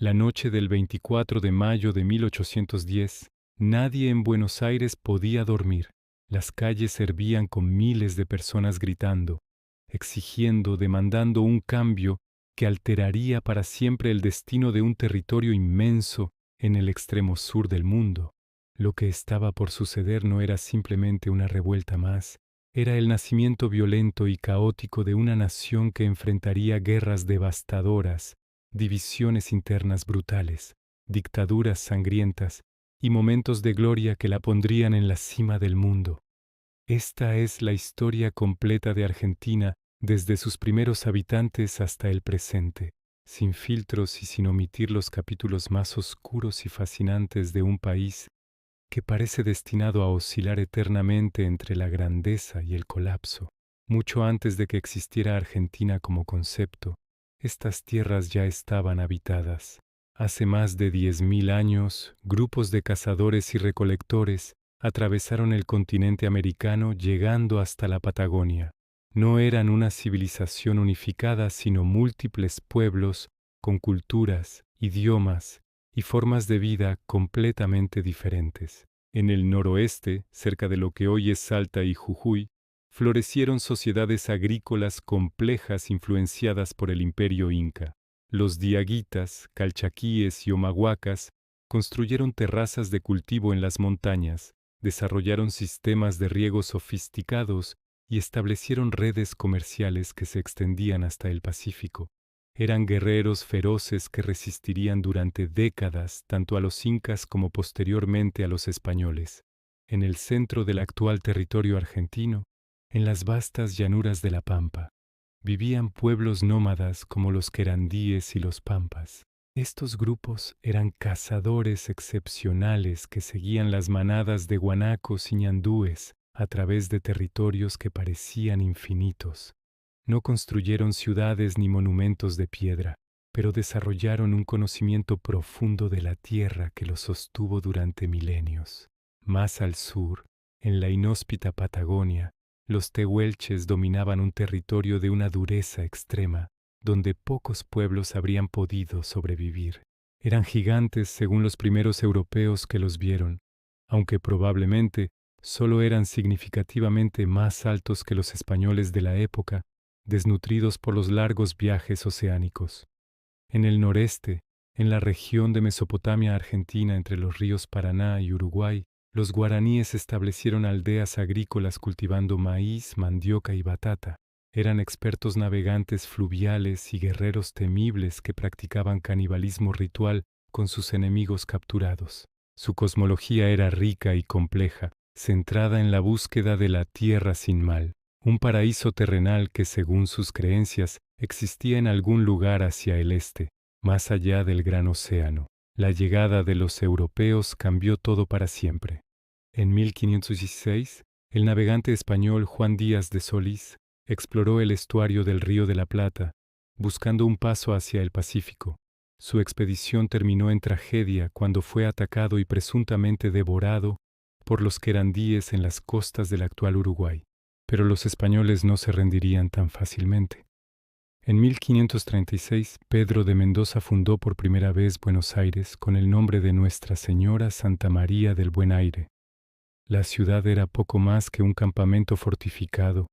La noche del 24 de mayo de 1810, nadie en Buenos Aires podía dormir. Las calles hervían con miles de personas gritando, exigiendo, demandando un cambio que alteraría para siempre el destino de un territorio inmenso en el extremo sur del mundo. Lo que estaba por suceder no era simplemente una revuelta más, era el nacimiento violento y caótico de una nación que enfrentaría guerras devastadoras, divisiones internas brutales, dictaduras sangrientas y momentos de gloria que la pondrían en la cima del mundo. Esta es la historia completa de Argentina desde sus primeros habitantes hasta el presente, sin filtros y sin omitir los capítulos más oscuros y fascinantes de un país que parece destinado a oscilar eternamente entre la grandeza y el colapso. Mucho antes de que existiera Argentina como concepto, estas tierras ya estaban habitadas. Hace más de 10.000 años, grupos de cazadores y recolectores atravesaron el continente americano llegando hasta la Patagonia. No eran una civilización unificada, sino múltiples pueblos con culturas, idiomas y formas de vida completamente diferentes. En el noroeste, cerca de lo que hoy es Salta y Jujuy, florecieron sociedades agrícolas complejas influenciadas por el imperio inca. Los diaguitas, calchaquíes y omahuacas construyeron terrazas de cultivo en las montañas, desarrollaron sistemas de riego sofisticados y establecieron redes comerciales que se extendían hasta el Pacífico. Eran guerreros feroces que resistirían durante décadas tanto a los incas como posteriormente a los españoles. En el centro del actual territorio argentino, en las vastas llanuras de la Pampa, vivían pueblos nómadas como los querandíes y los pampas. Estos grupos eran cazadores excepcionales que seguían las manadas de guanacos y ñandúes a través de territorios que parecían infinitos. No construyeron ciudades ni monumentos de piedra, pero desarrollaron un conocimiento profundo de la tierra que los sostuvo durante milenios. Más al sur, en la inhóspita Patagonia, los tehuelches dominaban un territorio de una dureza extrema, donde pocos pueblos habrían podido sobrevivir. Eran gigantes según los primeros europeos que los vieron, aunque probablemente solo eran significativamente más altos que los españoles de la época, desnutridos por los largos viajes oceánicos. En el noreste, en la región de Mesopotamia argentina entre los ríos Paraná y Uruguay, los guaraníes establecieron aldeas agrícolas cultivando maíz, mandioca y batata. Eran expertos navegantes fluviales y guerreros temibles que practicaban canibalismo ritual con sus enemigos capturados. Su cosmología era rica y compleja, centrada en la búsqueda de la tierra sin mal, un paraíso terrenal que, según sus creencias, existía en algún lugar hacia el este, más allá del gran océano. La llegada de los europeos cambió todo para siempre. En 1516, el navegante español Juan Díaz de Solís exploró el estuario del Río de la Plata, buscando un paso hacia el Pacífico. Su expedición terminó en tragedia cuando fue atacado y presuntamente devorado por los querandíes en las costas del actual Uruguay. Pero los españoles no se rendirían tan fácilmente. En 1536, Pedro de Mendoza fundó por primera vez Buenos Aires con el nombre de Nuestra Señora Santa María del Buen Aire. La ciudad era poco más que un campamento fortificado,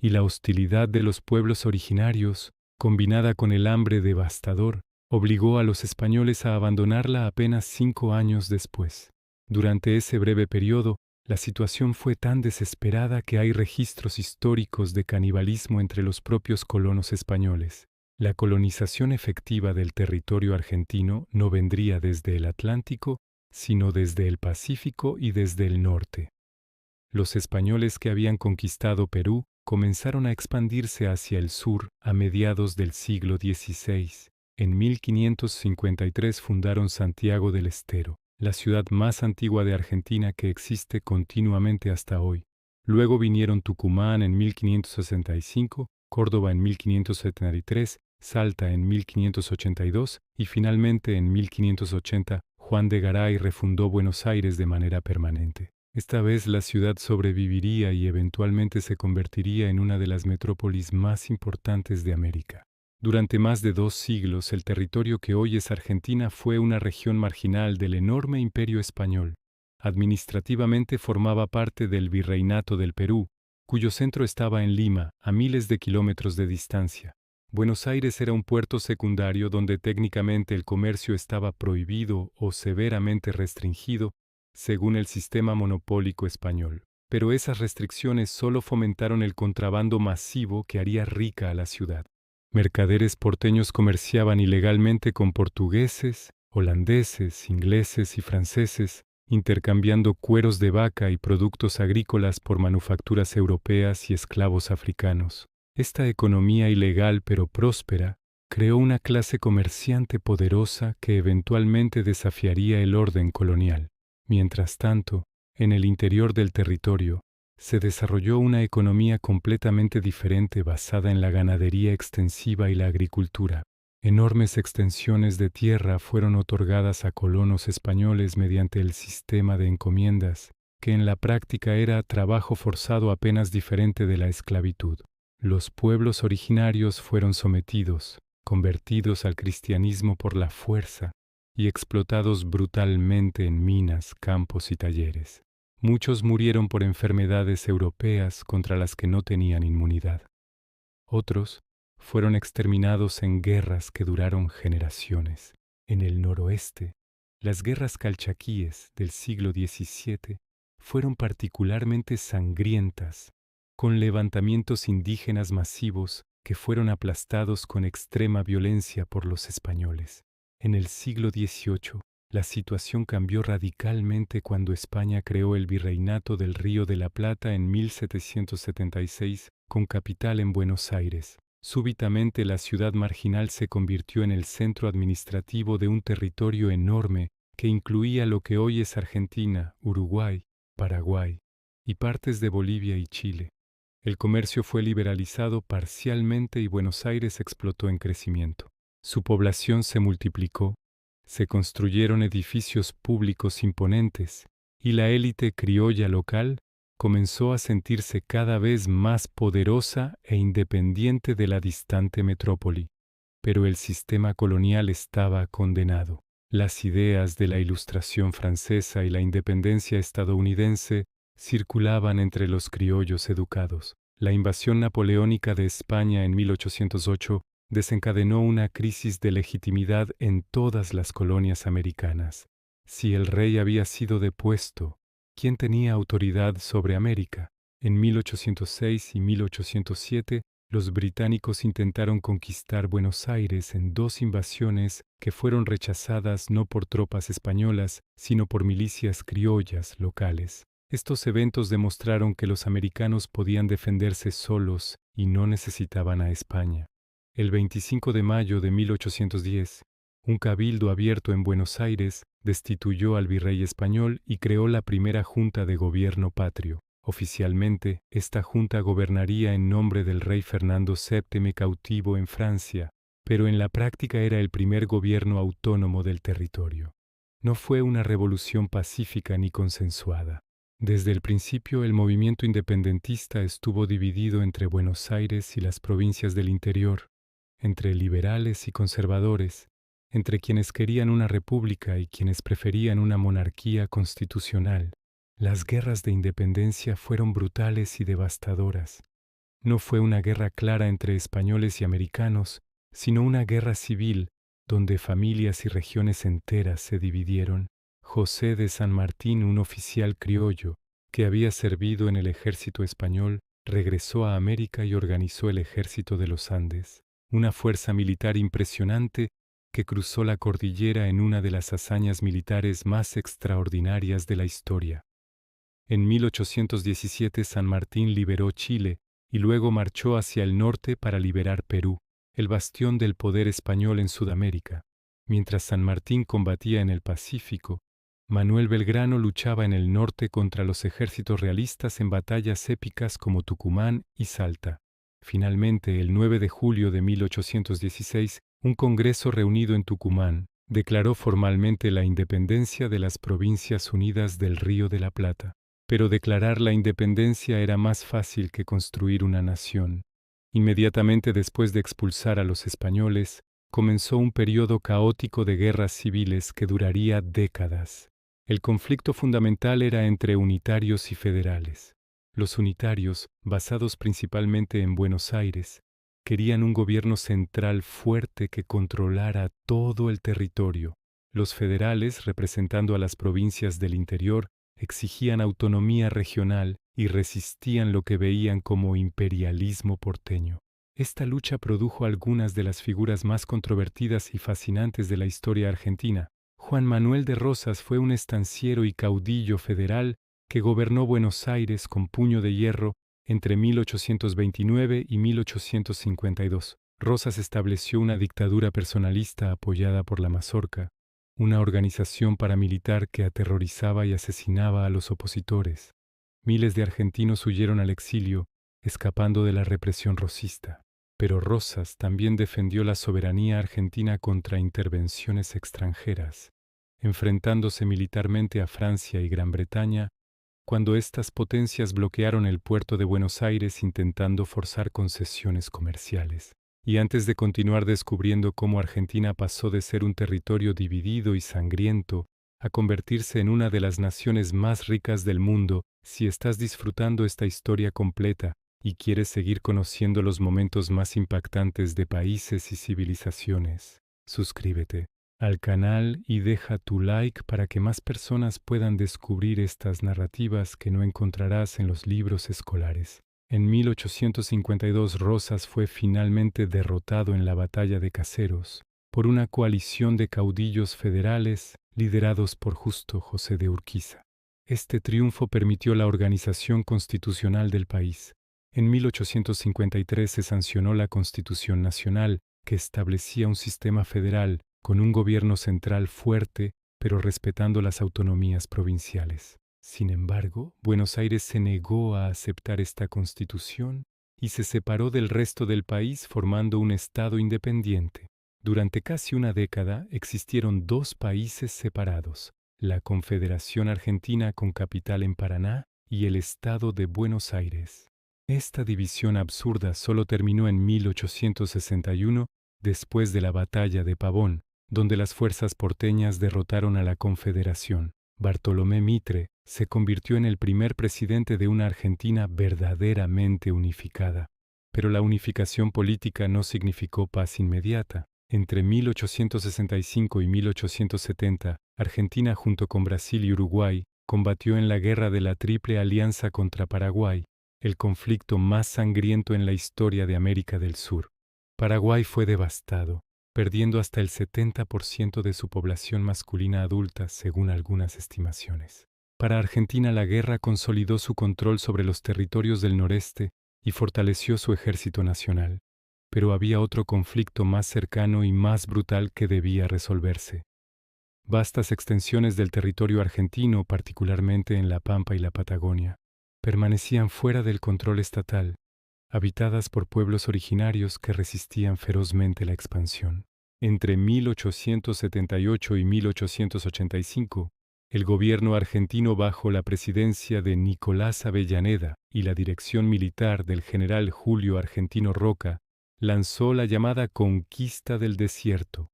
y la hostilidad de los pueblos originarios, combinada con el hambre devastador, obligó a los españoles a abandonarla apenas 5 años después. Durante ese breve periodo, la situación fue tan desesperada que hay registros históricos de canibalismo entre los propios colonos españoles. La colonización efectiva del territorio argentino no vendría desde el Atlántico, sino desde el Pacífico y desde el norte. Los españoles que habían conquistado Perú comenzaron a expandirse hacia el sur a mediados del siglo XVI. En 1553 fundaron Santiago del Estero, la ciudad más antigua de Argentina que existe continuamente hasta hoy. Luego vinieron Tucumán en 1565, Córdoba en 1573, Salta en 1582 y finalmente en 1580 Juan de Garay refundó Buenos Aires de manera permanente. Esta vez la ciudad sobreviviría y eventualmente se convertiría en una de las metrópolis más importantes de América. Durante más de 2 siglos, el territorio que hoy es Argentina fue una región marginal del enorme imperio español. Administrativamente formaba parte del Virreinato del Perú, cuyo centro estaba en Lima, a miles de kilómetros de distancia. Buenos Aires era un puerto secundario donde técnicamente el comercio estaba prohibido o severamente restringido, según el sistema monopólico español. Pero esas restricciones solo fomentaron el contrabando masivo que haría rica a la ciudad. Mercaderes porteños comerciaban ilegalmente con portugueses, holandeses, ingleses y franceses, intercambiando cueros de vaca y productos agrícolas por manufacturas europeas y esclavos africanos. Esta economía ilegal pero próspera creó una clase comerciante poderosa que eventualmente desafiaría el orden colonial. Mientras tanto, en el interior del territorio, se desarrolló una economía completamente diferente basada en la ganadería extensiva y la agricultura. Enormes extensiones de tierra fueron otorgadas a colonos españoles mediante el sistema de encomiendas, que en la práctica era trabajo forzado apenas diferente de la esclavitud. Los pueblos originarios fueron sometidos, convertidos al cristianismo por la fuerza y explotados brutalmente en minas, campos y talleres. Muchos murieron por enfermedades europeas contra las que no tenían inmunidad. Otros fueron exterminados en guerras que duraron generaciones. En el noroeste, las guerras calchaquíes del siglo XVII fueron particularmente sangrientas, con levantamientos indígenas masivos que fueron aplastados con extrema violencia por los españoles. En el siglo XVIII, la situación cambió radicalmente cuando España creó el Virreinato del Río de la Plata en 1776, con capital en Buenos Aires. Súbitamente la ciudad marginal se convirtió en el centro administrativo de un territorio enorme que incluía lo que hoy es Argentina, Uruguay, Paraguay y partes de Bolivia y Chile. El comercio fue liberalizado parcialmente y Buenos Aires explotó en crecimiento. Su población se multiplicó. Se construyeron edificios públicos imponentes y la élite criolla local comenzó a sentirse cada vez más poderosa e independiente de la distante metrópoli. Pero el sistema colonial estaba condenado. Las ideas de la Ilustración francesa y la independencia estadounidense circulaban entre los criollos educados. La invasión napoleónica de España en 1808 desencadenó una crisis de legitimidad en todas las colonias americanas. Si el rey había sido depuesto, ¿quién tenía autoridad sobre América? En 1806 y 1807, los británicos intentaron conquistar Buenos Aires en 2 invasiones que fueron rechazadas no por tropas españolas, sino por milicias criollas locales. Estos eventos demostraron que los americanos podían defenderse solos y no necesitaban a España. El 25 de mayo de 1810, un cabildo abierto en Buenos Aires destituyó al virrey español y creó la primera Junta de Gobierno Patrio. Oficialmente, esta junta gobernaría en nombre del rey Fernando VII cautivo en Francia, pero en la práctica era el primer gobierno autónomo del territorio. No fue una revolución pacífica ni consensuada. Desde el principio, el movimiento independentista estuvo dividido entre Buenos Aires y las provincias del interior, entre liberales y conservadores, entre quienes querían una república y quienes preferían una monarquía constitucional. Las guerras de independencia fueron brutales y devastadoras. No fue una guerra clara entre españoles y americanos, sino una guerra civil donde familias y regiones enteras se dividieron. José de San Martín, un oficial criollo que había servido en el ejército español, regresó a América y organizó el Ejército de los Andes, una fuerza militar impresionante que cruzó la cordillera en una de las hazañas militares más extraordinarias de la historia. En 1817 San Martín liberó Chile y luego marchó hacia el norte para liberar Perú, el bastión del poder español en Sudamérica. Mientras San Martín combatía en el Pacífico, Manuel Belgrano luchaba en el norte contra los ejércitos realistas en batallas épicas como Tucumán y Salta. Finalmente, el 9 de julio de 1816, un congreso reunido en Tucumán declaró formalmente la independencia de las Provincias Unidas del Río de la Plata. Pero declarar la independencia era más fácil que construir una nación. Inmediatamente después de expulsar a los españoles, comenzó un periodo caótico de guerras civiles que duraría décadas. El conflicto fundamental era entre unitarios y federales. Los unitarios, basados principalmente en Buenos Aires, querían un gobierno central fuerte que controlara todo el territorio. Los federales, representando a las provincias del interior, exigían autonomía regional y resistían lo que veían como imperialismo porteño. Esta lucha produjo algunas de las figuras más controvertidas y fascinantes de la historia argentina. Juan Manuel de Rosas fue un estanciero y caudillo federal que gobernó Buenos Aires con puño de hierro entre 1829 y 1852. Rosas estableció una dictadura personalista apoyada por la Mazorca, una organización paramilitar que aterrorizaba y asesinaba a los opositores. Miles de argentinos huyeron al exilio, escapando de la represión rosista. Pero Rosas también defendió la soberanía argentina contra intervenciones extranjeras, enfrentándose militarmente a Francia y Gran Bretaña cuando estas potencias bloquearon el puerto de Buenos Aires intentando forzar concesiones comerciales. Y antes de continuar descubriendo cómo Argentina pasó de ser un territorio dividido y sangriento a convertirse en una de las naciones más ricas del mundo, si estás disfrutando esta historia completa y quieres seguir conociendo los momentos más impactantes de países y civilizaciones, suscríbete al canal y deja tu like para que más personas puedan descubrir estas narrativas que no encontrarás en los libros escolares. En 1852 Rosas fue finalmente derrotado en la batalla de Caseros por una coalición de caudillos federales liderados por Justo José de Urquiza. Este triunfo permitió la organización constitucional del país. En 1853 se sancionó la Constitución Nacional, que establecía un sistema federal con un gobierno central fuerte, pero respetando las autonomías provinciales. Sin embargo, Buenos Aires se negó a aceptar esta constitución y se separó del resto del país formando un estado independiente. Durante casi una década existieron dos países separados, la Confederación Argentina con capital en Paraná y el Estado de Buenos Aires. Esta división absurda solo terminó en 1861, después de la Batalla de Pavón, donde las fuerzas porteñas derrotaron a la Confederación. Bartolomé Mitre se convirtió en el primer presidente de una Argentina verdaderamente unificada. Pero la unificación política no significó paz inmediata. Entre 1865 y 1870, Argentina junto con Brasil y Uruguay combatió en la Guerra de la Triple Alianza contra Paraguay, el conflicto más sangriento en la historia de América del Sur. Paraguay fue devastado, perdiendo hasta el 70% de su población masculina adulta, según algunas estimaciones. Para Argentina, la guerra consolidó su control sobre los territorios del noreste y fortaleció su ejército nacional. Pero había otro conflicto más cercano y más brutal que debía resolverse. Vastas extensiones del territorio argentino, particularmente en La Pampa y la Patagonia, permanecían fuera del control estatal, habitadas por pueblos originarios que resistían ferozmente la expansión. Entre 1878 y 1885, el gobierno argentino bajo la presidencia de Nicolás Avellaneda y la dirección militar del general Julio Argentino Roca lanzó la llamada Conquista del Desierto,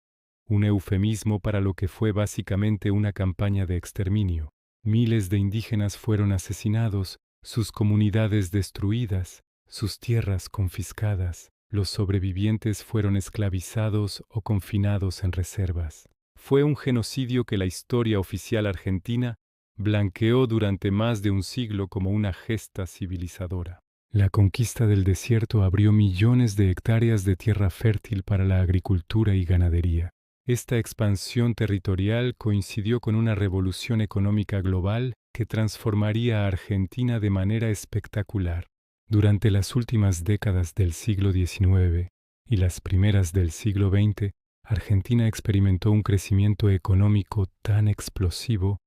un eufemismo para lo que fue básicamente una campaña de exterminio. Miles de indígenas fueron asesinados, sus comunidades destruidas, sus tierras confiscadas, los sobrevivientes fueron esclavizados o confinados en reservas. Fue un genocidio que la historia oficial argentina blanqueó durante más de un siglo como una gesta civilizadora. La conquista del desierto abrió millones de hectáreas de tierra fértil para la agricultura y ganadería. Esta expansión territorial coincidió con una revolución económica global que transformaría a Argentina de manera espectacular. Durante las últimas décadas del siglo XIX y las primeras del siglo XX, Argentina experimentó un crecimiento económico tan explosivo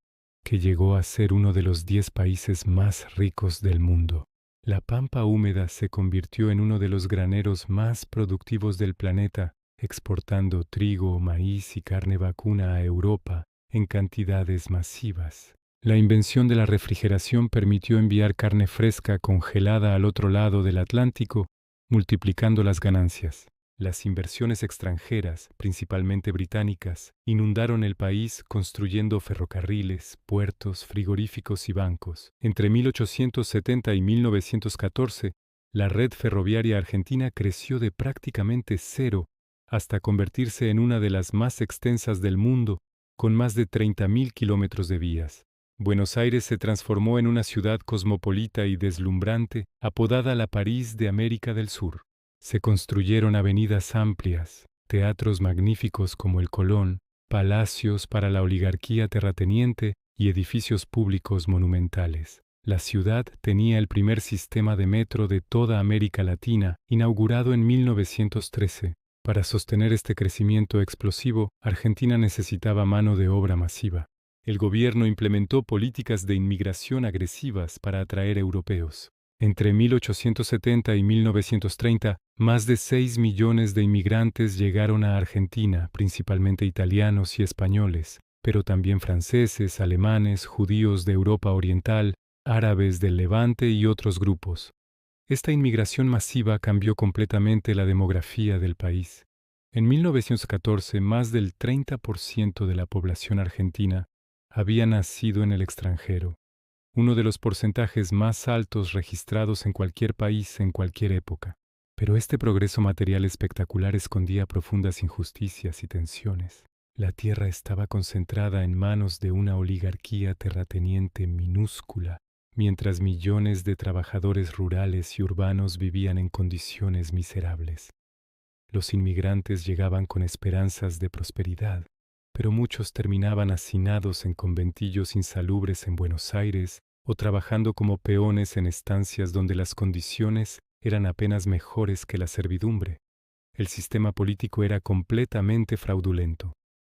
que llegó a ser uno de los 10 países más ricos del mundo. La pampa húmeda se convirtió en uno de los graneros más productivos del planeta, exportando trigo, maíz y carne vacuna a Europa en cantidades masivas. La invención de la refrigeración permitió enviar carne fresca congelada al otro lado del Atlántico multiplicando las ganancias. Las inversiones extranjeras, principalmente británicas, inundaron el país construyendo ferrocarriles, puertos, frigoríficos y bancos. Entre 1870 y 1914, la red ferroviaria argentina creció de prácticamente cero hasta convertirse en una de las más extensas del mundo, con más de 30.000 kilómetros de vías. Buenos Aires se transformó en una ciudad cosmopolita y deslumbrante, apodada la París de América del Sur. Se construyeron avenidas amplias, teatros magníficos como el Colón, palacios para la oligarquía terrateniente y edificios públicos monumentales. La ciudad tenía el primer sistema de metro de toda América Latina, inaugurado en 1913. Para sostener este crecimiento explosivo, Argentina necesitaba mano de obra masiva. El gobierno implementó políticas de inmigración agresivas para atraer europeos. Entre 1870 y 1930, más de 6 millones de inmigrantes llegaron a Argentina, principalmente italianos y españoles, pero también franceses, alemanes, judíos de Europa Oriental, árabes del Levante y otros grupos. Esta inmigración masiva cambió completamente la demografía del país. En 1914, más del 30% de la población argentina había nacido en el extranjero, uno de los porcentajes más altos registrados en cualquier país en cualquier época. Pero este progreso material espectacular escondía profundas injusticias y tensiones. La tierra estaba concentrada en manos de una oligarquía terrateniente minúscula, mientras millones de trabajadores rurales y urbanos vivían en condiciones miserables. Los inmigrantes llegaban con esperanzas de prosperidad, pero muchos terminaban hacinados en conventillos insalubres en Buenos Aires o trabajando como peones en estancias donde las condiciones eran apenas mejores que la servidumbre. El sistema político era completamente fraudulento.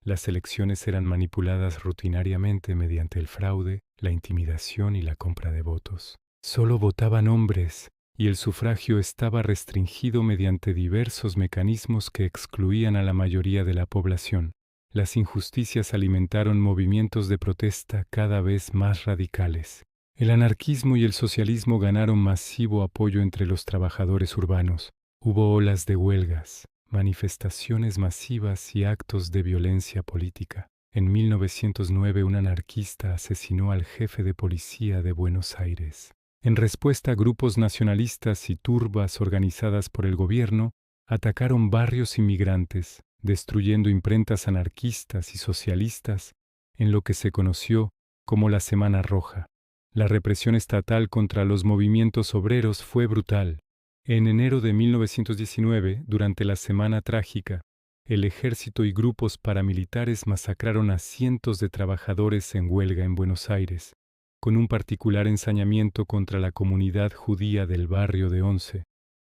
Las elecciones eran manipuladas rutinariamente mediante el fraude, la intimidación y la compra de votos. Solo votaban hombres, y el sufragio estaba restringido mediante diversos mecanismos que excluían a la mayoría de la población. Las injusticias alimentaron movimientos de protesta cada vez más radicales. El anarquismo y el socialismo ganaron masivo apoyo entre los trabajadores urbanos. Hubo olas de huelgas, manifestaciones masivas y actos de violencia política. En 1909, un anarquista asesinó al jefe de policía de Buenos Aires. En respuesta, grupos nacionalistas y turbas organizadas por el gobierno atacaron barrios inmigrantes, destruyendo imprentas anarquistas y socialistas en lo que se conoció como la Semana Roja. La represión estatal contra los movimientos obreros fue brutal. En enero de 1919, durante la Semana Trágica, el ejército y grupos paramilitares masacraron a cientos de trabajadores en huelga en Buenos Aires, con un particular ensañamiento contra la comunidad judía del barrio de Once,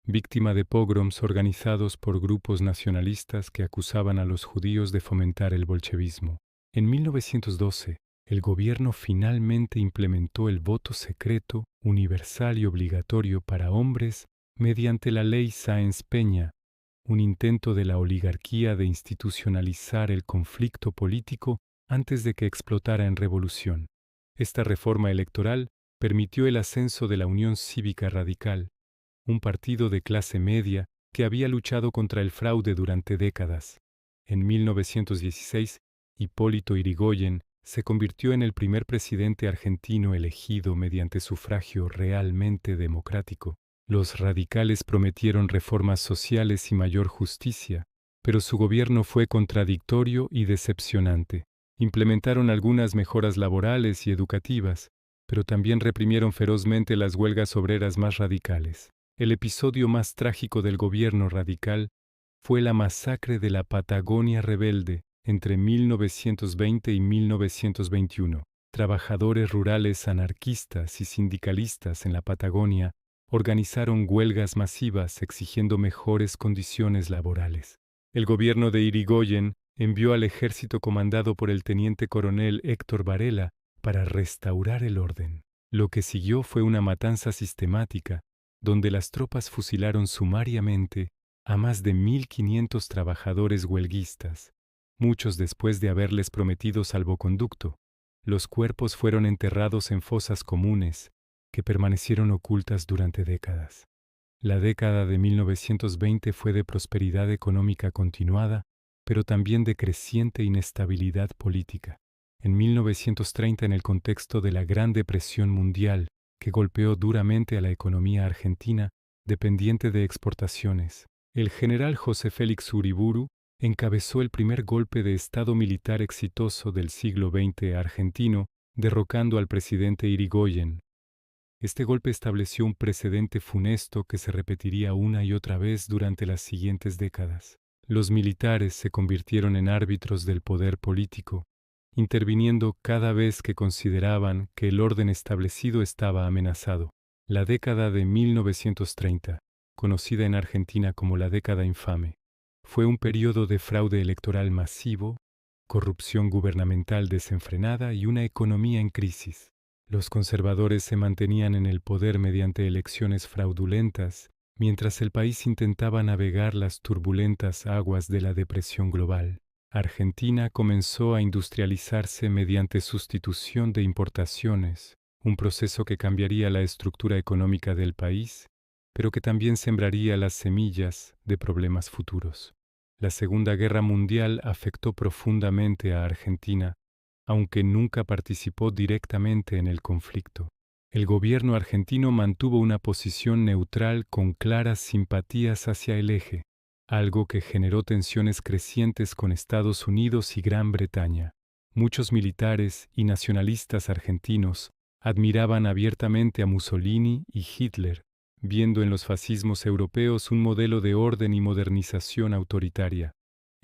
víctima de pogroms organizados por grupos nacionalistas que acusaban a los judíos de fomentar el bolchevismo. En 1912, el gobierno finalmente implementó el voto secreto, universal y obligatorio para hombres mediante la Ley Sáenz-Peña, un intento de la oligarquía de institucionalizar el conflicto político antes de que explotara en revolución. Esta reforma electoral permitió el ascenso de la Unión Cívica Radical, un partido de clase media que había luchado contra el fraude durante décadas. En 1916, Hipólito Yrigoyen se convirtió en el primer presidente argentino elegido mediante sufragio realmente democrático. Los radicales prometieron reformas sociales y mayor justicia, pero su gobierno fue contradictorio y decepcionante. Implementaron algunas mejoras laborales y educativas, pero también reprimieron ferozmente las huelgas obreras más radicales. El episodio más trágico del gobierno radical fue la masacre de la Patagonia rebelde entre 1920 y 1921. Trabajadores rurales anarquistas y sindicalistas en la Patagonia organizaron huelgas masivas exigiendo mejores condiciones laborales. El gobierno de Yrigoyen envió al ejército comandado por el teniente coronel Héctor Varela para restaurar el orden. Lo que siguió fue una matanza sistemática, donde las tropas fusilaron sumariamente a más de 1.500 trabajadores huelguistas, muchos después de haberles prometido salvoconducto. Los cuerpos fueron enterrados en fosas comunes, que permanecieron ocultas durante décadas. La década de 1920 fue de prosperidad económica continuada, pero también de creciente inestabilidad política. En 1930, en el contexto de la Gran Depresión Mundial, que golpeó duramente a la economía argentina, dependiente de exportaciones, el general José Félix Uriburu encabezó el primer golpe de Estado militar exitoso del siglo XX argentino, derrocando al presidente Irigoyen. Este golpe estableció un precedente funesto que se repetiría una y otra vez durante las siguientes décadas. Los militares se convirtieron en árbitros del poder político, interviniendo cada vez que consideraban que el orden establecido estaba amenazado. La década de 1930, conocida en Argentina como la década infame, fue un periodo de fraude electoral masivo, corrupción gubernamental desenfrenada y una economía en crisis. Los conservadores se mantenían en el poder mediante elecciones fraudulentas, mientras el país intentaba navegar las turbulentas aguas de la depresión global. Argentina comenzó a industrializarse mediante sustitución de importaciones, un proceso que cambiaría la estructura económica del país, pero que también sembraría las semillas de problemas futuros. La Segunda Guerra Mundial afectó profundamente a Argentina, aunque nunca participó directamente en el conflicto. El gobierno argentino mantuvo una posición neutral con claras simpatías hacia el eje, algo que generó tensiones crecientes con Estados Unidos y Gran Bretaña. Muchos militares y nacionalistas argentinos admiraban abiertamente a Mussolini y Hitler, viendo en los fascismos europeos un modelo de orden y modernización autoritaria.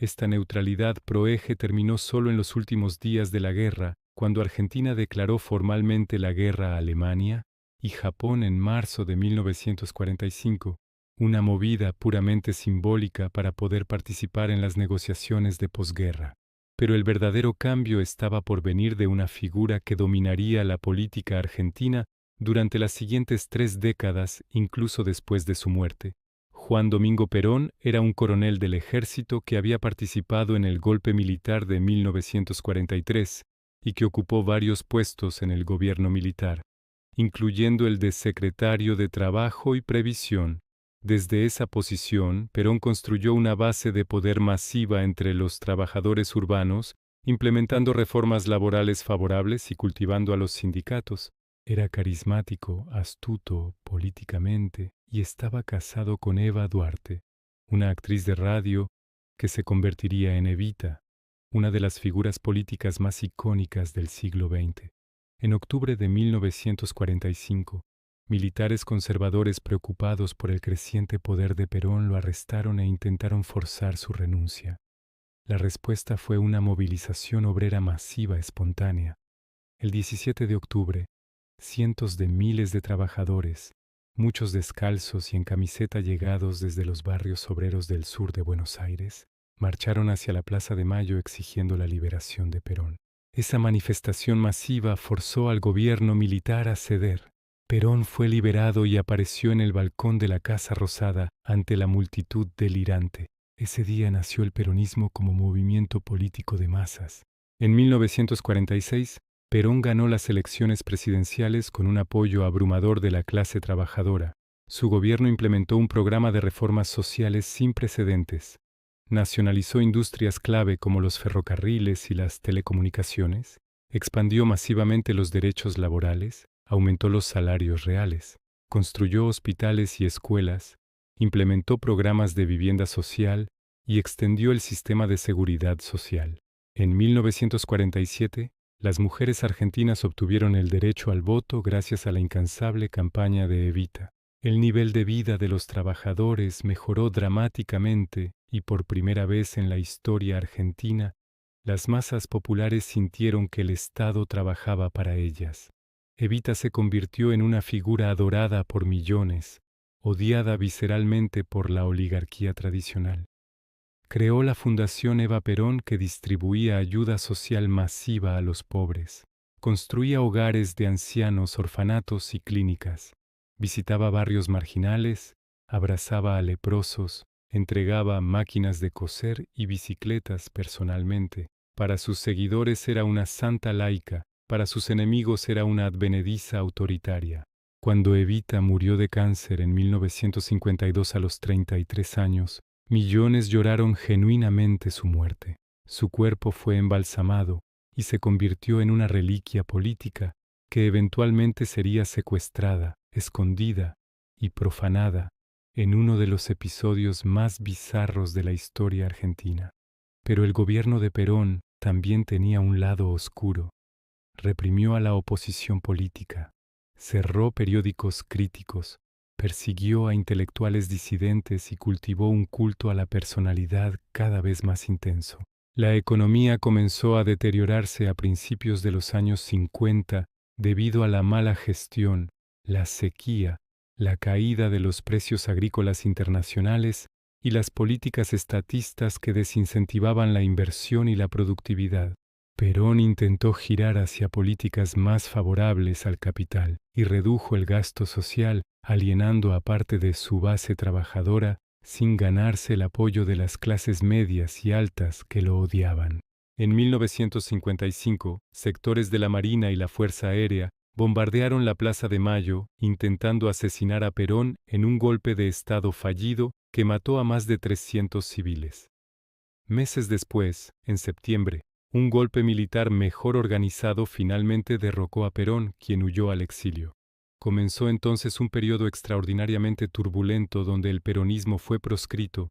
Esta neutralidad proeje terminó solo en los últimos días de la guerra, cuando Argentina declaró formalmente la guerra a Alemania y Japón en marzo de 1945, una movida puramente simbólica para poder participar en las negociaciones de posguerra. Pero el verdadero cambio estaba por venir de una figura que dominaría la política argentina durante las siguientes 3 décadas, incluso después de su muerte. Juan Domingo Perón era un coronel del ejército que había participado en el golpe militar de 1943 y que ocupó varios puestos en el gobierno militar, incluyendo el de secretario de Trabajo y Previsión. Desde esa posición, Perón construyó una base de poder masiva entre los trabajadores urbanos, implementando reformas laborales favorables y cultivando a los sindicatos. Era carismático, astuto políticamente y estaba casado con Eva Duarte, una actriz de radio que se convertiría en Evita, una de las figuras políticas más icónicas del siglo XX. En octubre de 1945, militares conservadores preocupados por el creciente poder de Perón lo arrestaron e intentaron forzar su renuncia. La respuesta fue una movilización obrera masiva espontánea. El 17 de octubre, cientos de miles de trabajadores, muchos descalzos y en camiseta llegados desde los barrios obreros del sur de Buenos Aires, marcharon hacia la Plaza de Mayo exigiendo la liberación de Perón. Esa manifestación masiva forzó al gobierno militar a ceder. Perón fue liberado y apareció en el balcón de la Casa Rosada ante la multitud delirante. Ese día nació el peronismo como movimiento político de masas. En 1946, Perón ganó las elecciones presidenciales con un apoyo abrumador de la clase trabajadora. Su gobierno implementó un programa de reformas sociales sin precedentes. Nacionalizó industrias clave como los ferrocarriles y las telecomunicaciones, expandió masivamente los derechos laborales, aumentó los salarios reales, construyó hospitales y escuelas, implementó programas de vivienda social y extendió el sistema de seguridad social. En 1947, las mujeres argentinas obtuvieron el derecho al voto gracias a la incansable campaña de Evita. El nivel de vida de los trabajadores mejoró dramáticamente y por primera vez en la historia argentina, las masas populares sintieron que el Estado trabajaba para ellas. Evita se convirtió en una figura adorada por millones, odiada visceralmente por la oligarquía tradicional. Creó la Fundación Eva Perón que distribuía ayuda social masiva a los pobres. Construía hogares de ancianos, orfanatos y clínicas. Visitaba barrios marginales, abrazaba a leprosos, entregaba máquinas de coser y bicicletas personalmente. Para sus seguidores era una santa laica, para sus enemigos era una advenediza autoritaria. Cuando Evita murió de cáncer en 1952 a los 33 años, millones lloraron genuinamente su muerte. Su cuerpo fue embalsamado y se convirtió en una reliquia política que eventualmente sería secuestrada, escondida y profanada en uno de los episodios más bizarros de la historia argentina. Pero el gobierno de Perón también tenía un lado oscuro. Reprimió a la oposición política, cerró periódicos críticos, persiguió a intelectuales disidentes y cultivó un culto a la personalidad cada vez más intenso. La economía comenzó a deteriorarse a principios de los años 50 debido a la mala gestión, la sequía, la caída de los precios agrícolas internacionales y las políticas estatistas que desincentivaban la inversión y la productividad. Perón intentó girar hacia políticas más favorables al capital y redujo el gasto social, alienando a parte de su base trabajadora sin ganarse el apoyo de las clases medias y altas que lo odiaban. En 1955, sectores de la Marina y la Fuerza Aérea bombardearon la Plaza de Mayo, intentando asesinar a Perón en un golpe de Estado fallido que mató a más de 300 civiles. Meses después, en septiembre, un golpe militar mejor organizado finalmente derrocó a Perón, quien huyó al exilio. Comenzó entonces un periodo extraordinariamente turbulento donde el peronismo fue proscrito,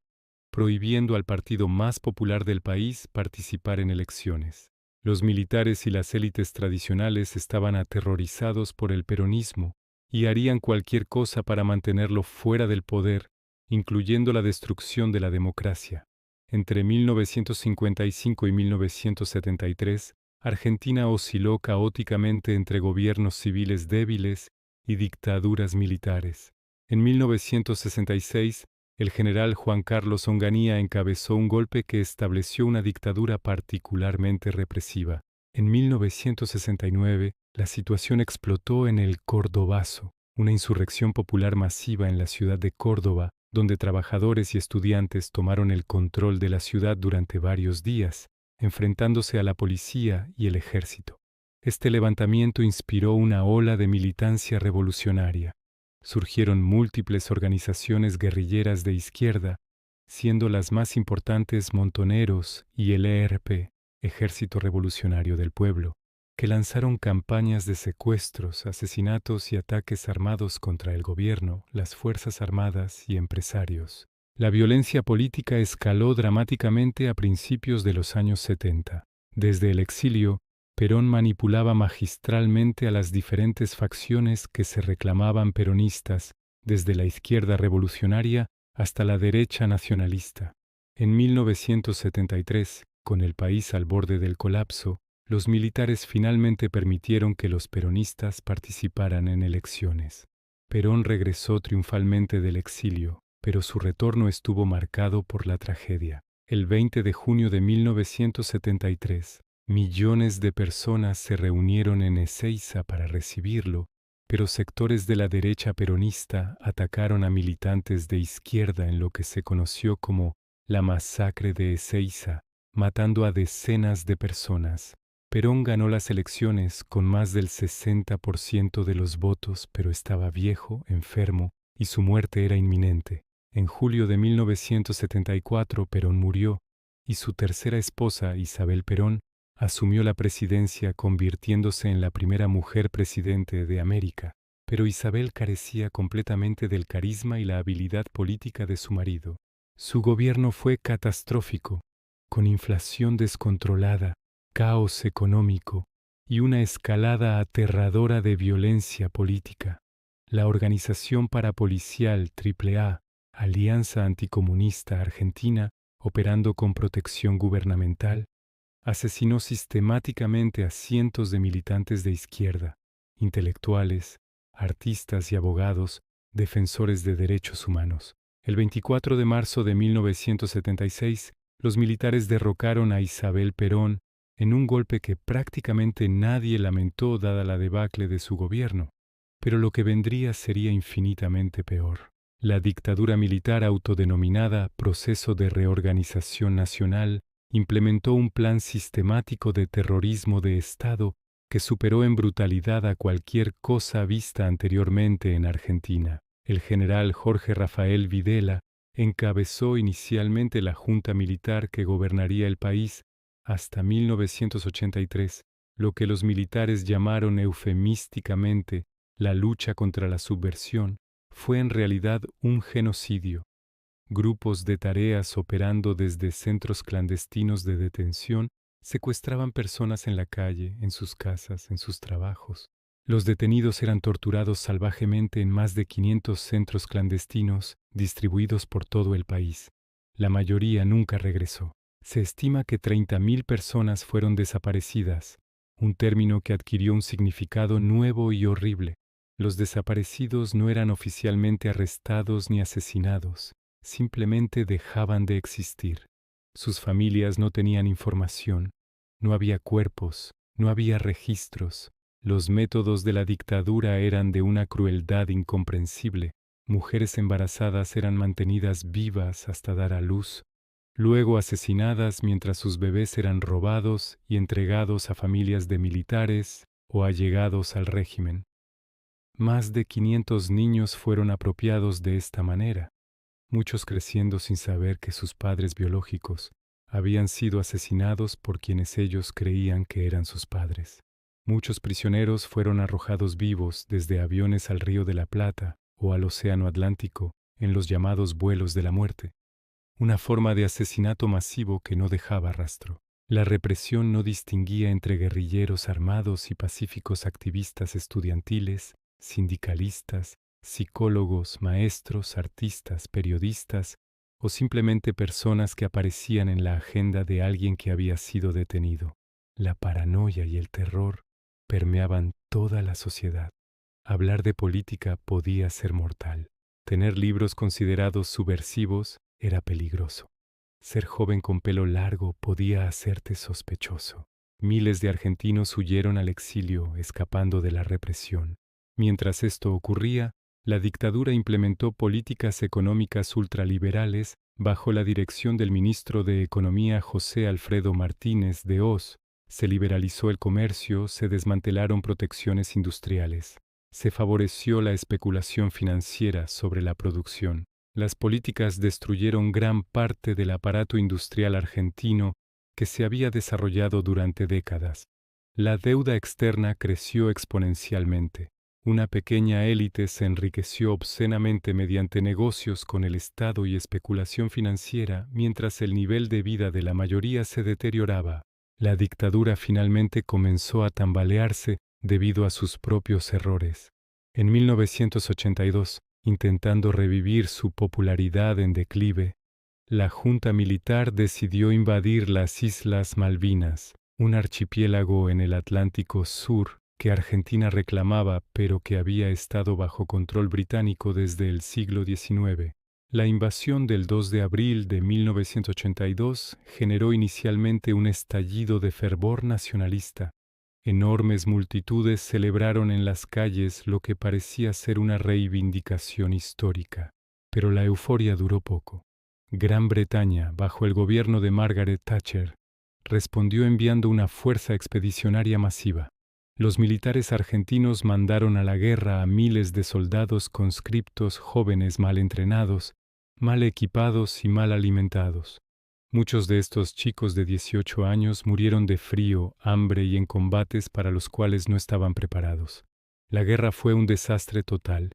prohibiendo al partido más popular del país participar en elecciones. Los militares y las élites tradicionales estaban aterrorizados por el peronismo y harían cualquier cosa para mantenerlo fuera del poder, incluyendo la destrucción de la democracia. Entre 1955 y 1973, Argentina osciló caóticamente entre gobiernos civiles débiles y dictaduras militares. En 1966, el general Juan Carlos Onganía encabezó un golpe que estableció una dictadura particularmente represiva. En 1969, la situación explotó en el Cordobazo, una insurrección popular masiva en la ciudad de Córdoba, donde trabajadores y estudiantes tomaron el control de la ciudad durante varios días, enfrentándose a la policía y el ejército. Este levantamiento inspiró una ola de militancia revolucionaria. Surgieron múltiples organizaciones guerrilleras de izquierda, siendo las más importantes Montoneros y el ERP, Ejército Revolucionario del Pueblo, que lanzaron campañas de secuestros, asesinatos y ataques armados contra el gobierno, las Fuerzas Armadas y empresarios. La violencia política escaló dramáticamente a principios de los años 70. Desde el exilio, Perón manipulaba magistralmente a las diferentes facciones que se reclamaban peronistas, desde la izquierda revolucionaria hasta la derecha nacionalista. En 1973, con el país al borde del colapso, los militares finalmente permitieron que los peronistas participaran en elecciones. Perón regresó triunfalmente del exilio, pero su retorno estuvo marcado por la tragedia. El 20 de junio de 1973, millones de personas se reunieron en Ezeiza para recibirlo, pero sectores de la derecha peronista atacaron a militantes de izquierda en lo que se conoció como la masacre de Ezeiza, matando a decenas de personas. Perón ganó las elecciones con más del 60% de los votos, pero estaba viejo, enfermo, y su muerte era inminente. En julio de 1974, Perón murió, y su tercera esposa, Isabel Perón, asumió la presidencia convirtiéndose en la primera mujer presidente de América. Pero Isabel carecía completamente del carisma y la habilidad política de su marido. Su gobierno fue catastrófico, con inflación descontrolada, caos económico y una escalada aterradora de violencia política. La Organización Parapolicial AAA, Alianza Anticomunista Argentina, operando con protección gubernamental, asesinó sistemáticamente a cientos de militantes de izquierda, intelectuales, artistas y abogados, defensores de derechos humanos. El 24 de marzo de 1976, los militares derrocaron a Isabel Perón en un golpe que prácticamente nadie lamentó dada la debacle de su gobierno, pero lo que vendría sería infinitamente peor. La dictadura militar autodenominada Proceso de Reorganización Nacional implementó un plan sistemático de terrorismo de Estado que superó en brutalidad a cualquier cosa vista anteriormente en Argentina. El general Jorge Rafael Videla encabezó inicialmente la junta militar que gobernaría el país hasta 1983, lo que los militares llamaron eufemísticamente la lucha contra la subversión, fue en realidad un genocidio. Grupos de tareas operando desde centros clandestinos de detención secuestraban personas en la calle, en sus casas, en sus trabajos. Los detenidos eran torturados salvajemente en más de 500 centros clandestinos distribuidos por todo el país. La mayoría nunca regresó. Se estima que 30.000 personas fueron desaparecidas, un término que adquirió un significado nuevo y horrible. Los desaparecidos no eran oficialmente arrestados ni asesinados, simplemente dejaban de existir. Sus familias no tenían información, no había cuerpos, no había registros. Los métodos de la dictadura eran de una crueldad incomprensible. Mujeres embarazadas eran mantenidas vivas hasta dar a luz, luego asesinadas mientras sus bebés eran robados y entregados a familias de militares o allegados al régimen. Más de 500 niños fueron apropiados de esta manera, muchos creciendo sin saber que sus padres biológicos habían sido asesinados por quienes ellos creían que eran sus padres. Muchos prisioneros fueron arrojados vivos desde aviones al Río de la Plata o al Océano Atlántico en los llamados vuelos de la muerte, una forma de asesinato masivo que no dejaba rastro. La represión no distinguía entre guerrilleros armados y pacíficos activistas estudiantiles, sindicalistas, psicólogos, maestros, artistas, periodistas o simplemente personas que aparecían en la agenda de alguien que había sido detenido. La paranoia y el terror permeaban toda la sociedad. Hablar de política podía ser mortal. Tener libros considerados subversivos era peligroso. Ser joven con pelo largo podía hacerte sospechoso. Miles de argentinos huyeron al exilio, escapando de la represión. Mientras esto ocurría, la dictadura implementó políticas económicas ultraliberales bajo la dirección del ministro de Economía José Alfredo Martínez de Hoz. Se liberalizó el comercio, se desmantelaron protecciones industriales. Se favoreció la especulación financiera sobre la producción. Las políticas destruyeron gran parte del aparato industrial argentino que se había desarrollado durante décadas. La deuda externa creció exponencialmente. Una pequeña élite se enriqueció obscenamente mediante negocios con el Estado y especulación financiera, mientras el nivel de vida de la mayoría se deterioraba. La dictadura finalmente comenzó a tambalearse debido a sus propios errores. En 1982, intentando revivir su popularidad en declive, la junta militar decidió invadir las Islas Malvinas, un archipiélago en el Atlántico Sur que Argentina reclamaba pero que había estado bajo control británico desde el siglo XIX. La invasión del 2 de abril de 1982 generó inicialmente un estallido de fervor nacionalista. Enormes multitudes celebraron en las calles lo que parecía ser una reivindicación histórica. Pero la euforia duró poco. Gran Bretaña, bajo el gobierno de Margaret Thatcher, respondió enviando una fuerza expedicionaria masiva. Los militares argentinos mandaron a la guerra a miles de soldados conscriptos jóvenes mal entrenados, mal equipados y mal alimentados. Muchos de estos chicos de 18 años murieron de frío, hambre y en combates para los cuales no estaban preparados. La guerra fue un desastre total.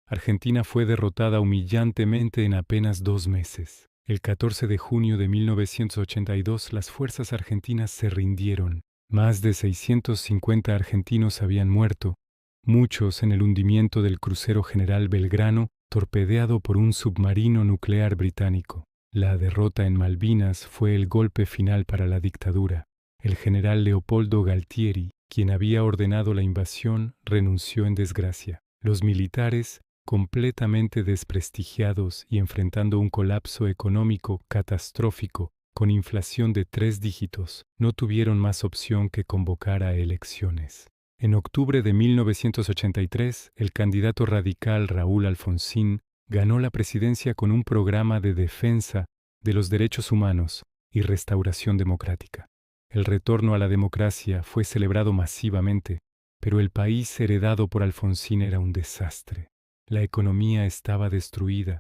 Argentina fue derrotada humillantemente en apenas 2 meses. El 14 de junio de 1982 las fuerzas argentinas se rindieron. Más de 650 argentinos habían muerto, muchos en el hundimiento del crucero General Belgrano, torpedeado por un submarino nuclear británico. La derrota en Malvinas fue el golpe final para la dictadura. El general Leopoldo Galtieri, quien había ordenado la invasión, renunció en desgracia. Los militares, completamente desprestigiados y enfrentando un colapso económico catastrófico, con inflación de 3 dígitos, no tuvieron más opción que convocar a elecciones. En octubre de 1983, el candidato radical Raúl Alfonsín ganó la presidencia con un programa de defensa de los derechos humanos y restauración democrática. El retorno a la democracia fue celebrado masivamente, pero el país heredado por Alfonsín era un desastre. La economía estaba destruida,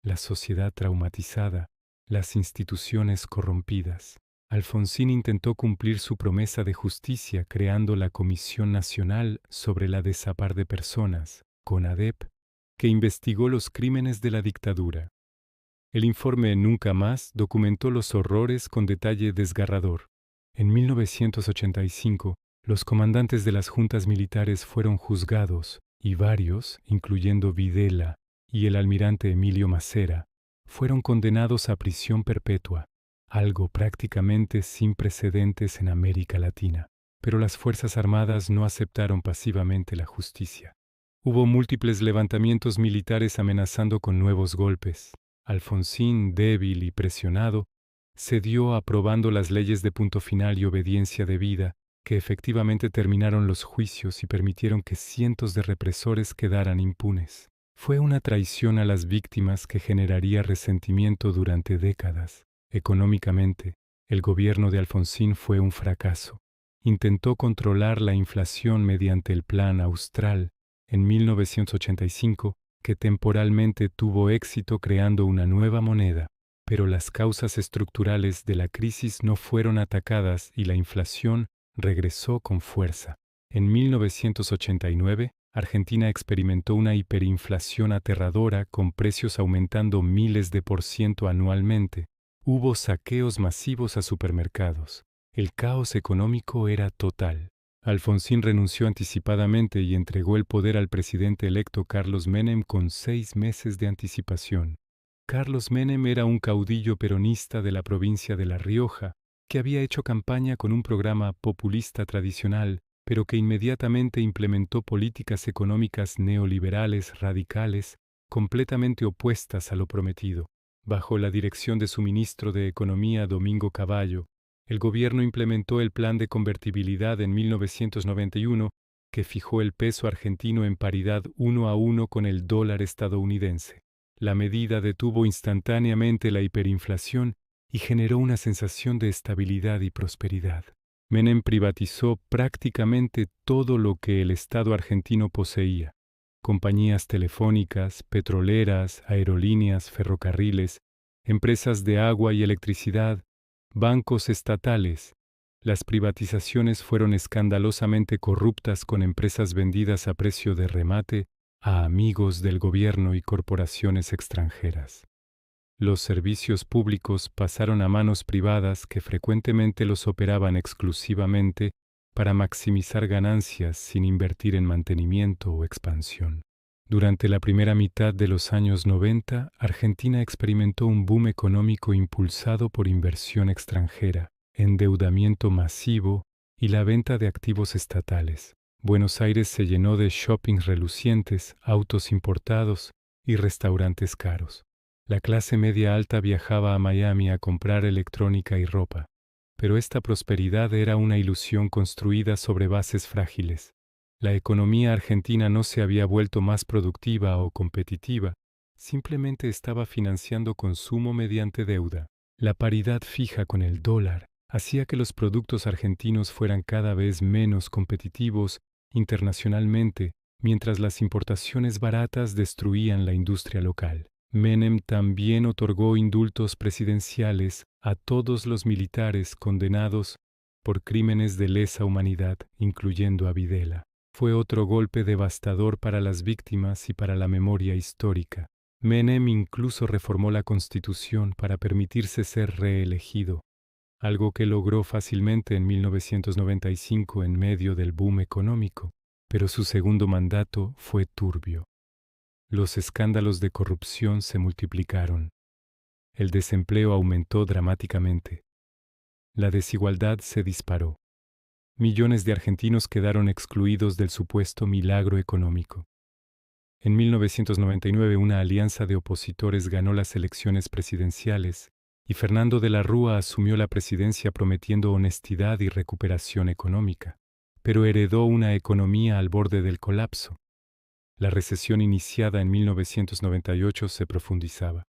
la sociedad traumatizada, las instituciones corrompidas. Alfonsín intentó cumplir su promesa de justicia creando la Comisión Nacional sobre la Desapar de Personas, CONADEP, que investigó los crímenes de la dictadura. El informe Nunca Más documentó los horrores con detalle desgarrador. En 1985, los comandantes de las juntas militares fueron juzgados y varios, incluyendo Videla y el almirante Emilio Macera, fueron condenados a prisión perpetua, algo prácticamente sin precedentes en América Latina. Pero las Fuerzas Armadas no aceptaron pasivamente la justicia. Hubo múltiples levantamientos militares amenazando con nuevos golpes. Alfonsín, débil y presionado, cedió aprobando las leyes de punto final y obediencia debida, que efectivamente terminaron los juicios y permitieron que cientos de represores quedaran impunes. Fue una traición a las víctimas que generaría resentimiento durante décadas. Económicamente, el gobierno de Alfonsín fue un fracaso. Intentó controlar la inflación mediante el Plan Austral en 1985, que temporalmente tuvo éxito creando una nueva moneda, pero las causas estructurales de la crisis no fueron atacadas y la inflación regresó con fuerza. En 1989, Argentina experimentó una hiperinflación aterradora con precios aumentando miles de % anualmente. Hubo saqueos masivos a supermercados. El caos económico era total. Alfonsín renunció anticipadamente y entregó el poder al presidente electo Carlos Menem con 6 meses de anticipación. Carlos Menem era un caudillo peronista de la provincia de La Rioja, que había hecho campaña con un programa populista tradicional, pero que inmediatamente implementó políticas económicas neoliberales radicales, completamente opuestas a lo prometido. Bajo la dirección de su ministro de Economía, Domingo Cavallo, el gobierno implementó el Plan de Convertibilidad en 1991, que fijó el peso argentino en paridad 1 a 1 con el dólar estadounidense. La medida detuvo instantáneamente la hiperinflación y generó una sensación de estabilidad y prosperidad. Menem privatizó prácticamente todo lo que el Estado argentino poseía: compañías telefónicas, petroleras, aerolíneas, ferrocarriles, empresas de agua y electricidad, bancos estatales. Las privatizaciones fueron escandalosamente corruptas con empresas vendidas a precio de remate a amigos del gobierno y corporaciones extranjeras. Los servicios públicos pasaron a manos privadas que frecuentemente los operaban exclusivamente para maximizar ganancias sin invertir en mantenimiento o expansión. Durante la primera mitad de los años 90, Argentina experimentó un boom económico impulsado por inversión extranjera, endeudamiento masivo y la venta de activos estatales. Buenos Aires se llenó de shoppings relucientes, autos importados y restaurantes caros. La clase media alta viajaba a Miami a comprar electrónica y ropa. Pero esta prosperidad era una ilusión construida sobre bases frágiles. La economía argentina no se había vuelto más productiva o competitiva, simplemente estaba financiando consumo mediante deuda. La paridad fija con el dólar hacía que los productos argentinos fueran cada vez menos competitivos internacionalmente, mientras las importaciones baratas destruían la industria local. Menem también otorgó indultos presidenciales a todos los militares condenados por crímenes de lesa humanidad, incluyendo a Videla. Fue otro golpe devastador para las víctimas y para la memoria histórica. Menem incluso reformó la Constitución para permitirse ser reelegido, algo que logró fácilmente en 1995 en medio del boom económico, pero su segundo mandato fue turbio. Los escándalos de corrupción se multiplicaron. El desempleo aumentó dramáticamente. La desigualdad se disparó. Millones de argentinos quedaron excluidos del supuesto milagro económico. En 1999 una alianza de opositores ganó las elecciones presidenciales y Fernando de la Rúa asumió la presidencia prometiendo honestidad y recuperación económica, pero heredó una economía al borde del colapso. La recesión iniciada en 1998 se profundizaba.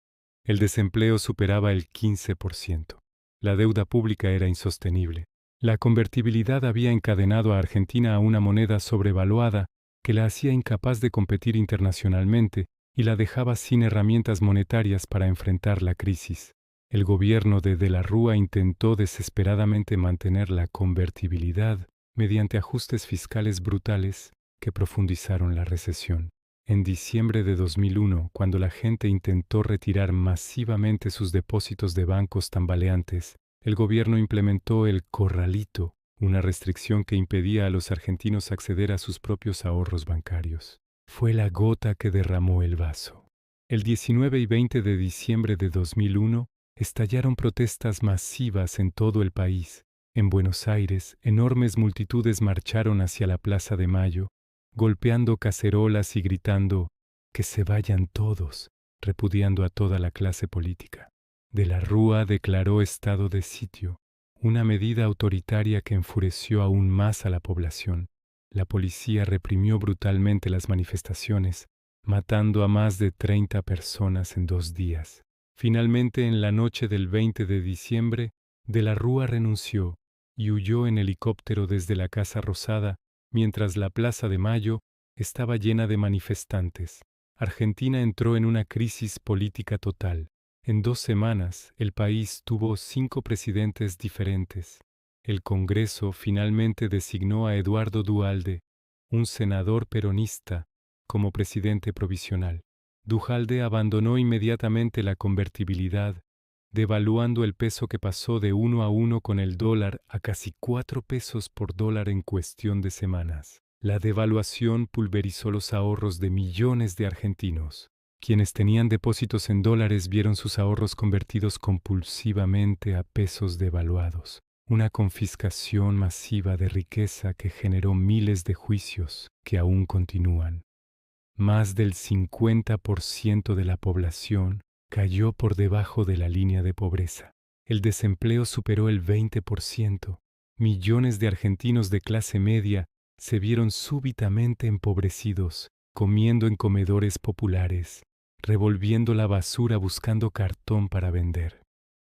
El desempleo superaba el 15%. La deuda pública era insostenible. La convertibilidad había encadenado a Argentina a una moneda sobrevaluada que la hacía incapaz de competir internacionalmente y la dejaba sin herramientas monetarias para enfrentar la crisis. El gobierno de la Rúa intentó desesperadamente mantener la convertibilidad mediante ajustes fiscales brutales que profundizaron la recesión. En diciembre de 2001, cuando la gente intentó retirar masivamente sus depósitos de bancos tambaleantes, el gobierno implementó el corralito, una restricción que impedía a los argentinos acceder a sus propios ahorros bancarios. Fue la gota que derramó el vaso. El 19 y 20 de diciembre de 2001 estallaron protestas masivas en todo el país. En Buenos Aires, enormes multitudes marcharon hacia la Plaza de Mayo, golpeando cacerolas y gritando «¡Que se vayan todos!», repudiando a toda la clase política. De la Rúa declaró estado de sitio, una medida autoritaria que enfureció aún más a la población. La policía reprimió brutalmente las manifestaciones, matando a más de 30 personas en 2 días. Finalmente, en la noche del 20 de diciembre, de la Rúa renunció y huyó en helicóptero desde la Casa Rosada, mientras la Plaza de Mayo estaba llena de manifestantes. Argentina entró en una crisis política total. En 2 semanas, el país tuvo 5 presidentes diferentes. El Congreso finalmente designó a Eduardo Duhalde, un senador peronista, como presidente provisional. Duhalde abandonó inmediatamente la convertibilidad, devaluando el peso que pasó de 1 a 1 con el dólar a casi 4 pesos por dólar en cuestión de semanas. La devaluación pulverizó los ahorros de millones de argentinos. Quienes tenían depósitos en dólares vieron sus ahorros convertidos compulsivamente a pesos devaluados. Una confiscación masiva de riqueza que generó miles de juicios que aún continúan. Más del 50% de la población cayó por debajo de la línea de pobreza. El desempleo superó el 20%. Millones de argentinos de clase media se vieron súbitamente empobrecidos, comiendo en comedores populares, revolviendo la basura buscando cartón para vender.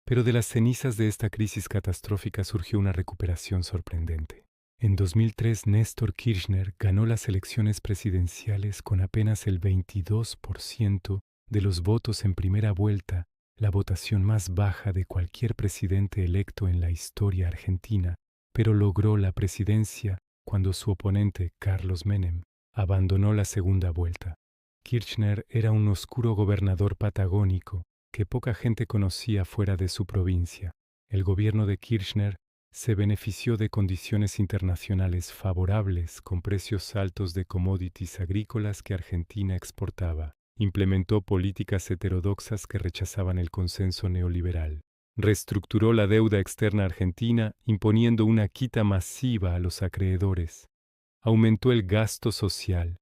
Pero de las cenizas de esta crisis catastrófica surgió una recuperación sorprendente. En 2003, Néstor Kirchner ganó las elecciones presidenciales con apenas el 22% de los votos en primera vuelta, la votación más baja de cualquier presidente electo en la historia argentina, pero logró la presidencia cuando su oponente, Carlos Menem, abandonó la segunda vuelta. Kirchner era un oscuro gobernador patagónico que poca gente conocía fuera de su provincia. El gobierno de Kirchner se benefició de condiciones internacionales favorables con precios altos de commodities agrícolas que Argentina exportaba. Implementó políticas heterodoxas que rechazaban el consenso neoliberal. Reestructuró la deuda externa argentina, imponiendo una quita masiva a los acreedores. Aumentó el gasto social.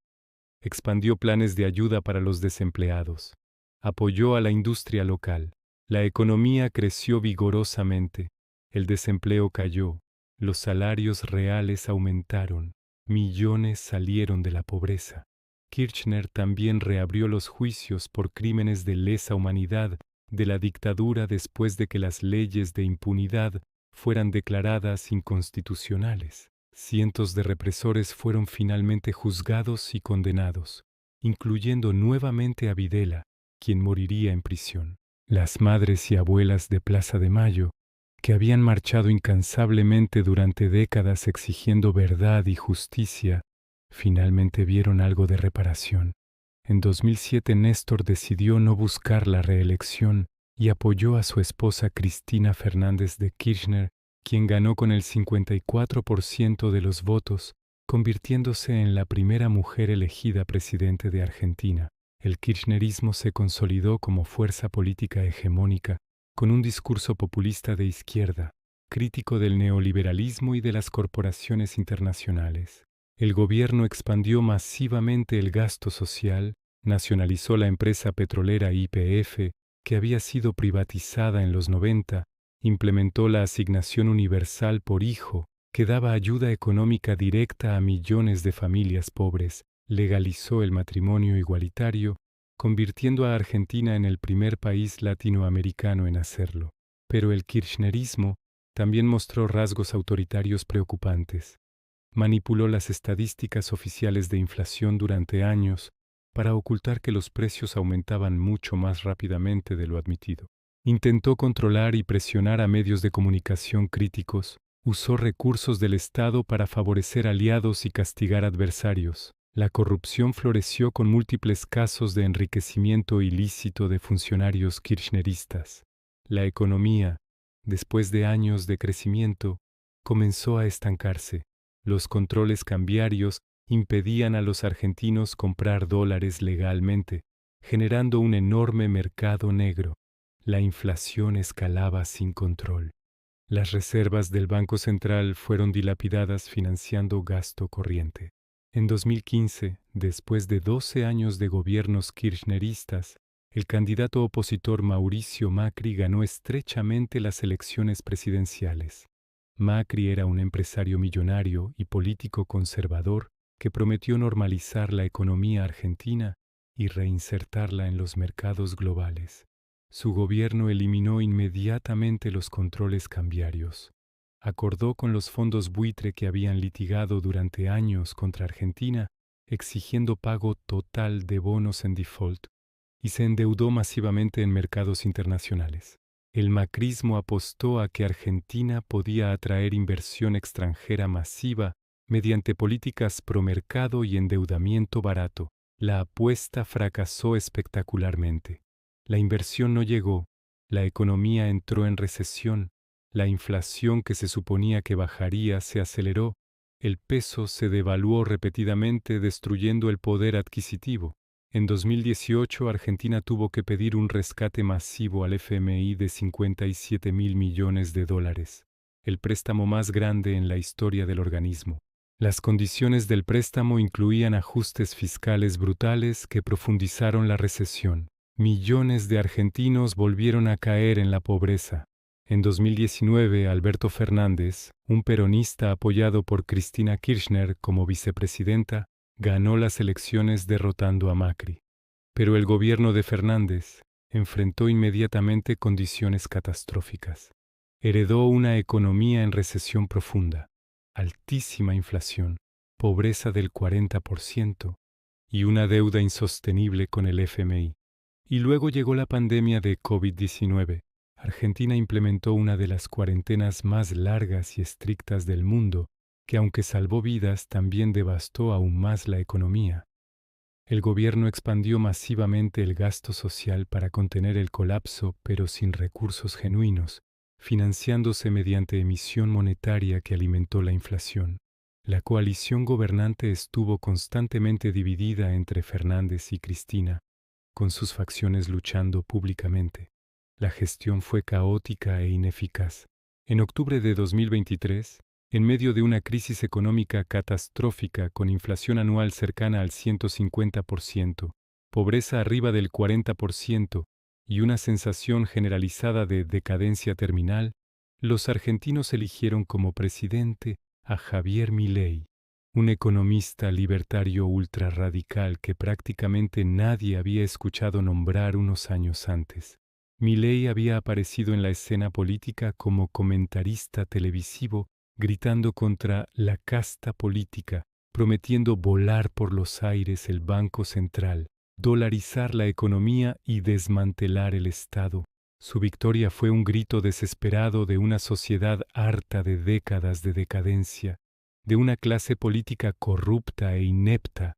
Expandió planes de ayuda para los desempleados. Apoyó a la industria local. La economía creció vigorosamente. El desempleo cayó. Los salarios reales aumentaron. Millones salieron de la pobreza. Kirchner también reabrió los juicios por crímenes de lesa humanidad de la dictadura después de que las leyes de impunidad fueran declaradas inconstitucionales. Cientos de represores fueron finalmente juzgados y condenados, incluyendo nuevamente a Videla, quien moriría en prisión. Las madres y abuelas de Plaza de Mayo, que habían marchado incansablemente durante décadas exigiendo verdad y justicia, finalmente vieron algo de reparación. En 2007 Néstor decidió no buscar la reelección y apoyó a su esposa Cristina Fernández de Kirchner, quien ganó con el 54% de los votos, convirtiéndose en la primera mujer elegida presidente de Argentina. El kirchnerismo se consolidó como fuerza política hegemónica, con un discurso populista de izquierda, crítico del neoliberalismo y de las corporaciones internacionales. El gobierno expandió masivamente el gasto social, nacionalizó la empresa petrolera YPF, que había sido privatizada en los 90, implementó la asignación universal por hijo, que daba ayuda económica directa a millones de familias pobres, legalizó el matrimonio igualitario, convirtiendo a Argentina en el primer país latinoamericano en hacerlo. Pero el kirchnerismo también mostró rasgos autoritarios preocupantes. Manipuló las estadísticas oficiales de inflación durante años para ocultar que los precios aumentaban mucho más rápidamente de lo admitido. Intentó controlar y presionar a medios de comunicación críticos, usó recursos del Estado para favorecer aliados y castigar adversarios. La corrupción floreció con múltiples casos de enriquecimiento ilícito de funcionarios kirchneristas. La economía, después de años de crecimiento, comenzó a estancarse. Los controles cambiarios impedían a los argentinos comprar dólares legalmente, generando un enorme mercado negro. La inflación escalaba sin control. Las reservas del Banco Central fueron dilapidadas financiando gasto corriente. En 2015, después de 12 años de gobiernos kirchneristas, el candidato opositor Mauricio Macri ganó estrechamente las elecciones presidenciales. Macri era un empresario millonario y político conservador que prometió normalizar la economía argentina y reinsertarla en los mercados globales. Su gobierno eliminó inmediatamente los controles cambiarios. Acordó con los fondos buitre que habían litigado durante años contra Argentina, exigiendo pago total de bonos en default, y se endeudó masivamente en mercados internacionales. El macrismo apostó a que Argentina podía atraer inversión extranjera masiva mediante políticas promercado y endeudamiento barato. La apuesta fracasó espectacularmente. La inversión no llegó, la economía entró en recesión, la inflación que se suponía que bajaría se aceleró, el peso se devaluó repetidamente destruyendo el poder adquisitivo. En 2018 Argentina tuvo que pedir un rescate masivo al FMI de 57.000 millones de dólares, el préstamo más grande en la historia del organismo. Las condiciones del préstamo incluían ajustes fiscales brutales que profundizaron la recesión. Millones de argentinos volvieron a caer en la pobreza. En 2019, Alberto Fernández, un peronista apoyado por Cristina Kirchner como vicepresidenta, ganó las elecciones derrotando a Macri. Pero el gobierno de Fernández enfrentó inmediatamente condiciones catastróficas. Heredó una economía en recesión profunda, altísima inflación, pobreza del 40% y una deuda insostenible con el FMI. Y luego llegó la pandemia de COVID-19. Argentina implementó una de las cuarentenas más largas y estrictas del mundo, que aunque salvó vidas, también devastó aún más la economía. El gobierno expandió masivamente el gasto social para contener el colapso, pero sin recursos genuinos, financiándose mediante emisión monetaria que alimentó la inflación. La coalición gobernante estuvo constantemente dividida entre Fernández y Cristina, con sus facciones luchando públicamente. La gestión fue caótica e ineficaz. En octubre de 2023, en medio de una crisis económica catastrófica con inflación anual cercana al 150%, pobreza arriba del 40% y una sensación generalizada de decadencia terminal, los argentinos eligieron como presidente a Javier Milei, un economista libertario ultrarradical que prácticamente nadie había escuchado nombrar unos años antes. Milei había aparecido en la escena política como comentarista televisivo, gritando contra la casta política, prometiendo volar por los aires el Banco Central, dolarizar la economía y desmantelar el Estado. Su victoria fue un grito desesperado de una sociedad harta de décadas de decadencia, de una clase política corrupta e inepta,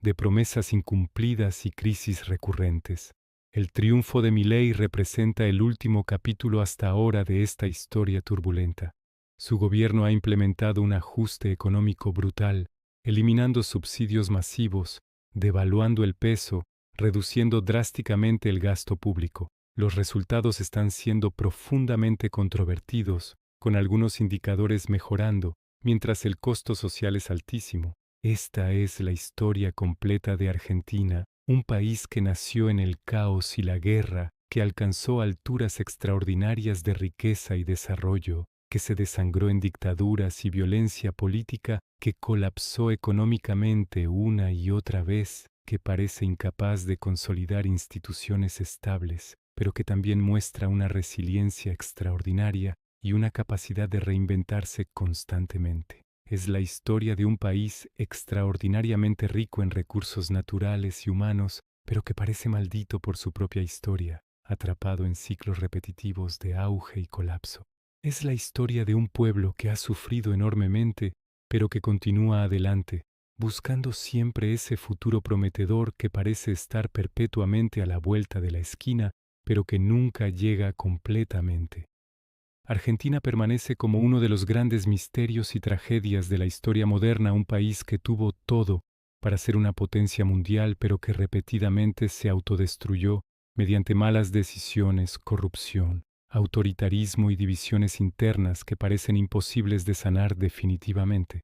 de promesas incumplidas y crisis recurrentes. El triunfo de Milei representa el último capítulo hasta ahora de esta historia turbulenta. Su gobierno ha implementado un ajuste económico brutal, eliminando subsidios masivos, devaluando el peso, reduciendo drásticamente el gasto público. Los resultados están siendo profundamente controvertidos, con algunos indicadores mejorando, mientras el costo social es altísimo. Esta es la historia completa de Argentina, un país que nació en el caos y la guerra, que alcanzó alturas extraordinarias de riqueza y desarrollo, que se desangró en dictaduras y violencia política, que colapsó económicamente una y otra vez, que parece incapaz de consolidar instituciones estables, pero que también muestra una resiliencia extraordinaria y una capacidad de reinventarse constantemente. Es la historia de un país extraordinariamente rico en recursos naturales y humanos, pero que parece maldito por su propia historia, atrapado en ciclos repetitivos de auge y colapso. Es la historia de un pueblo que ha sufrido enormemente, pero que continúa adelante, buscando siempre ese futuro prometedor que parece estar perpetuamente a la vuelta de la esquina, pero que nunca llega completamente. Argentina permanece como uno de los grandes misterios y tragedias de la historia moderna, un país que tuvo todo para ser una potencia mundial, pero que repetidamente se autodestruyó mediante malas decisiones, corrupción, autoritarismo y divisiones internas que parecen imposibles de sanar definitivamente.